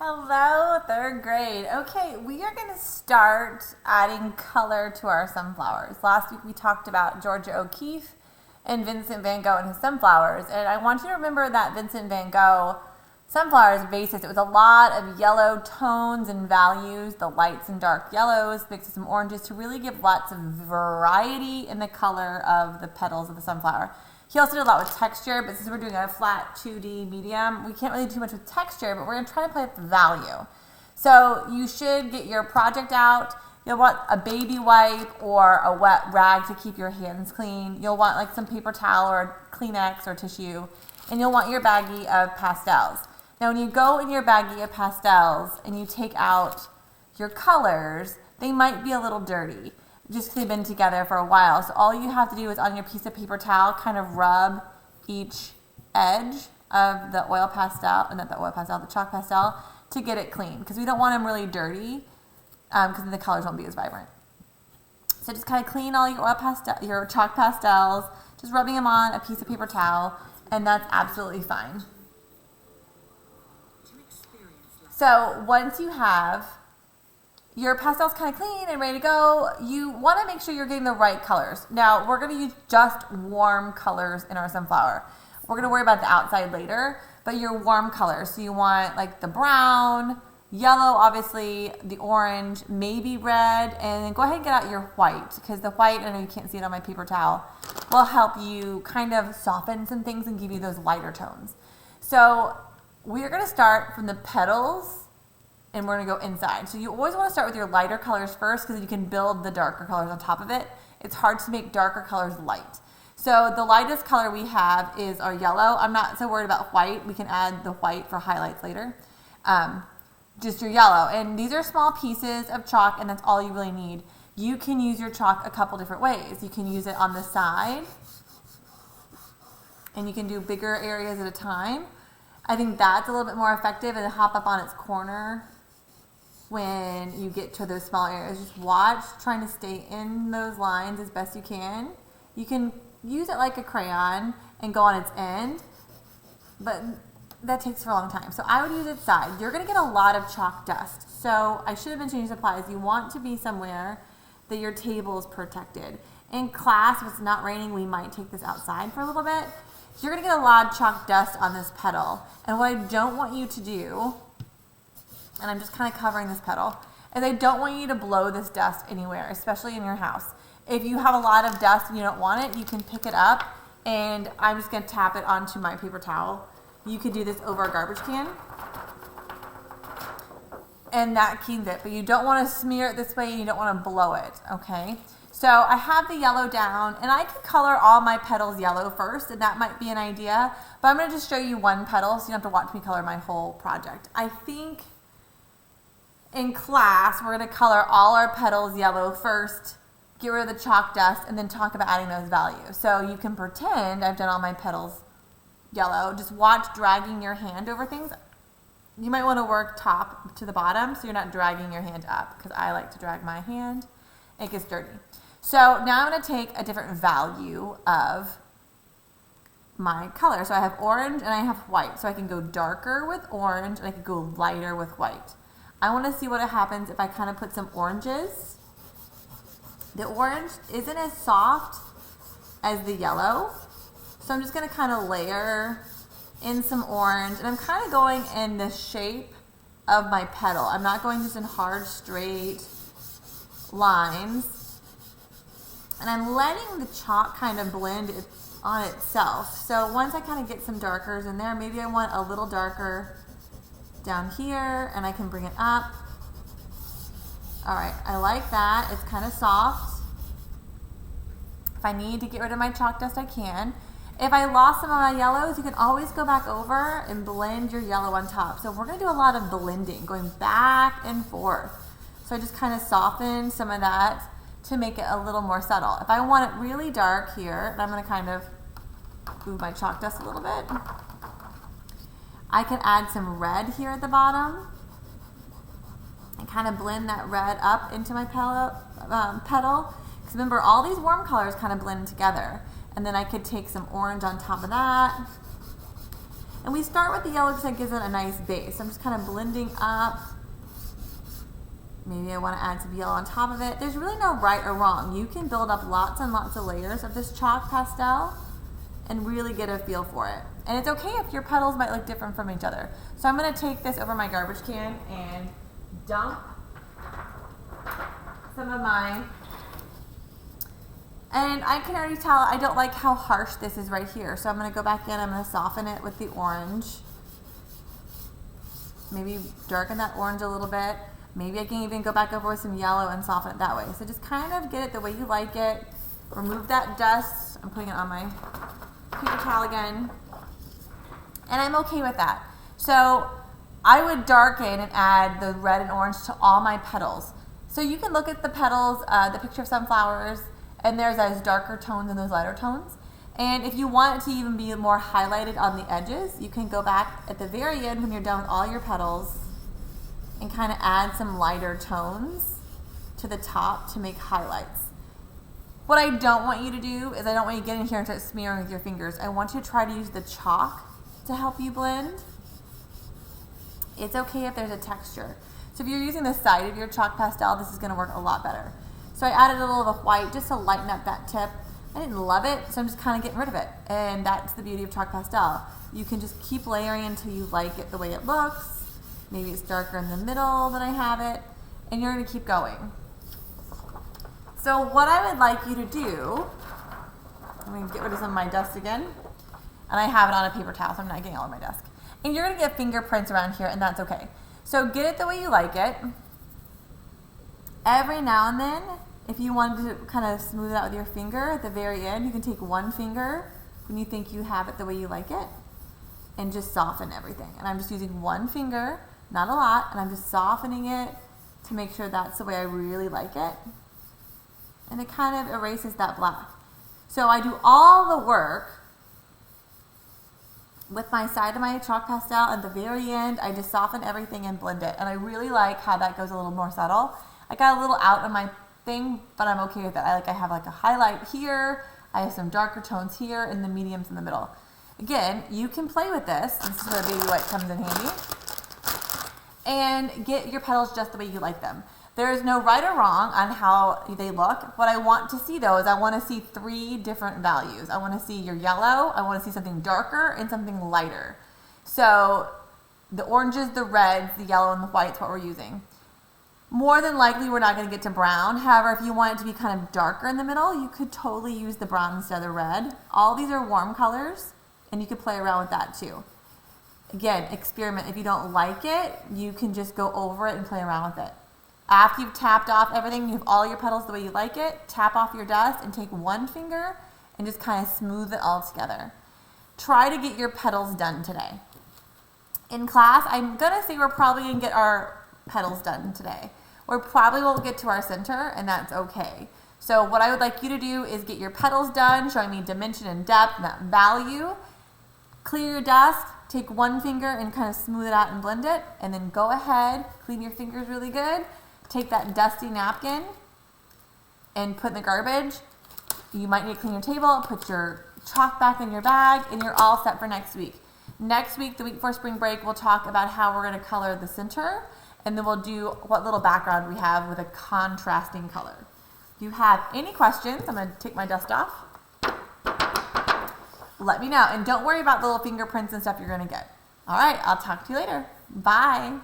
Hello, third grade. Okay, we are going to start adding color to our sunflowers. Last week we talked about Georgia O'Keeffe and Vincent van Gogh and his sunflowers. And I want you to remember that Vincent van Gogh sunflowers basis, it was a lot of yellow tones and values, the lights and dark yellows, mixed with some oranges to really give lots of variety in the color of the petals of the sunflower. He also did a lot with texture, but since we're doing a flat 2D medium, we can't really do too much with texture, but we're going to try to play with value. So you should get your project out. You'll want a baby wipe or a wet rag to keep your hands clean. You'll want like some paper towel or Kleenex or tissue, and you'll want your baggie of pastels. Now when you go in your baggie of pastels and you take out your colors, they might be a little dirty, just because they've been together for a while. So all you have to do is on your piece of paper towel, kind of rub each edge of the oil pastel, not the oil pastel, the chalk pastel, to get it clean. Because we don't want them really dirty, because then the colors won't be as vibrant. So just kind of clean all your your chalk pastels, just rubbing them on a piece of paper towel, and that's absolutely fine. So once you have your pastel's kind of clean and ready to go, you want to make sure you're getting the right colors. Now, we're going to use just warm colors in our sunflower. We're going to worry about the outside later, but your warm colors. So you want like the brown, yellow, obviously, the orange, maybe red, and then go ahead and get out your white, because the white, I know you can't see it on my paper towel, will help you kind of soften some things and give you those lighter tones. So we are going to start from the petals, and we're going to go inside. So you always want to start with your lighter colors first, because you can build the darker colors on top of it. It's hard to make darker colors light. So the lightest color we have is our yellow. I'm not so worried about white. We can add the white for highlights later. Just your yellow. And these are small pieces of chalk, and that's all you really need. You can use your chalk a couple different ways. You can use it on the side, and you can do bigger areas at a time. I think that's a little bit more effective, and hop up on its corner when you get to those small areas. Just watch, trying to stay in those lines as best you can. You can use it like a crayon and go on its end, but that takes for a long time. So I would use its side. You're going to get a lot of chalk dust. So I should have mentioned your supplies. You want to be somewhere that your table is protected. In class, if it's not raining, we might take this outside for a little bit. You're going to get a lot of chalk dust on this petal. And what I don't want you to do, and I'm just kind of covering this petal, is I don't want you to blow this dust anywhere, especially in your house. If you have a lot of dust and you don't want it, you can pick it up, and I'm just going to tap it onto my paper towel. You could do this over a garbage can, and that cleans it. But you don't want to smear it this way, and you don't want to blow it, okay? So I have the yellow down, and I can color all my petals yellow first, and that might be an idea. But I'm going to just show you one petal, so you don't have to watch me color my whole project. I think in class, we're going to color all our petals yellow first, get rid of the chalk dust, and then talk about adding those values. So you can pretend I've done all my petals yellow. Just watch dragging your hand over things. You might want to work top to the bottom so you're not dragging your hand up, because I like to drag my hand. It gets dirty. So now I'm going to take a different value of my color. So I have orange and I have white. So I can go darker with orange and I can go lighter with white. I want to see what happens if I kind of put some oranges. The orange isn't as soft as the yellow. So I'm just going to kind of layer in some orange. And I'm kind of going in the shape of my petal. I'm not going just in hard, straight lines. And I'm letting the chalk kind of blend on itself. So once I kind of get some darkers in there, maybe I want a little darker down here, and I can bring it up. All right, I like that. It's kind of soft. If I need to get rid of my chalk dust, I can. If I lost some of my yellows, you can always go back over and blend your yellow on top. So we're going to do a lot of blending, going back and forth. So I just kind of soften some of that to make it a little more subtle. If I want it really dark here, and I'm going to kind of move my chalk dust a little bit, I can add some red here at the bottom and kind of blend that red up into my petal. Because remember, all these warm colors kind of blend together. And then I could take some orange on top of that. And we start with the yellow because that gives it a nice base. I'm just kind of blending up. Maybe I want to add some yellow on top of it. There's really no right or wrong. You can build up lots and lots of layers of this chalk pastel and really get a feel for it. And it's okay if your petals might look different from each other. So I'm going to take this over my garbage can and dump some of my, and I can already tell I don't like how harsh this is right here. So I'm going to go back in, I'm going to soften it with the orange. Maybe darken that orange a little bit. Maybe I can even go back over with some yellow and soften it that way. So just kind of get it the way you like it. Remove that dust. I'm putting it on my paper towel again. And I'm okay with that. So I would darken and add the red and orange to all my petals. So you can look at the petals, the picture of sunflowers, and there's those darker tones and those lighter tones. And if you want it to even be more highlighted on the edges, you can go back at the very end when you're done with all your petals and kind of add some lighter tones to the top to make highlights. What I don't want you to do is I don't want you to get in here and start smearing with your fingers. I want you to try to use the chalk to help you blend. It's okay if there's a texture. So if you're using the side of your chalk pastel, this is going to work a lot better. So I added a little of the white just to lighten up that tip. I didn't love it, so I'm just kind of getting rid of it. And that's the beauty of chalk pastel. You can just keep layering until you like it the way it looks. Maybe it's darker in the middle than I have it, and you're going to keep going. So what I would like you to do, I'm going to get rid of some of my dust again, and I have it on a paper towel, so I'm not getting all over my desk. And you're going to get fingerprints around here, and that's okay. So get it the way you like it. Every now and then, if you wanted to kind of smooth it out with your finger at the very end, you can take one finger when you think you have it the way you like it, and just soften everything. And I'm just using one finger, not a lot, and I'm just softening it to make sure that's the way I really like it. And it kind of erases that black. So I do all the work with my side of my chalk pastel. At the very end, I just soften everything and blend it. And I really like how that goes a little more subtle. I got a little out of my thing, but I'm okay with it. I have like a highlight here. I have some darker tones here and the mediums in the middle. Again, you can play with this. This is where baby white comes in handy. And get your petals just the way you like them. There is no right or wrong on how they look. What I want to see though is I want to see 3 different values. I want to see your yellow, I want to see something darker, and something lighter. So the oranges, the reds, the yellow, and the white's what we're using. More than likely we're not going to get to brown. However, if you want it to be kind of darker in the middle, you could totally use the brown instead of the red. All these are warm colors, and you could play around with that too. Again, experiment. If you don't like it, you can just go over it and play around with it. After you've tapped off everything, you have all your petals the way you like it, tap off your dust and take one finger and just kind of smooth it all together. Try to get your petals done today. In class, I'm going to say we're probably going to get our petals done today. We probably won't get to our center, and that's okay. So what I would like you to do is get your petals done, showing me dimension and depth and that value. Clear your dust, take one finger and kind of smooth it out and blend it, and then go ahead, clean your fingers really good. Take that dusty napkin and put in the garbage. You might need to clean your table, put your chalk back in your bag, and you're all set for next week. Next week, the week before spring break, we'll talk about how we're going to color the center, and then we'll do what little background we have with a contrasting color. If you have any questions, I'm going to take my dust off. Let me know, and don't worry about the little fingerprints and stuff you're going to get. All right, I'll talk to you later. Bye.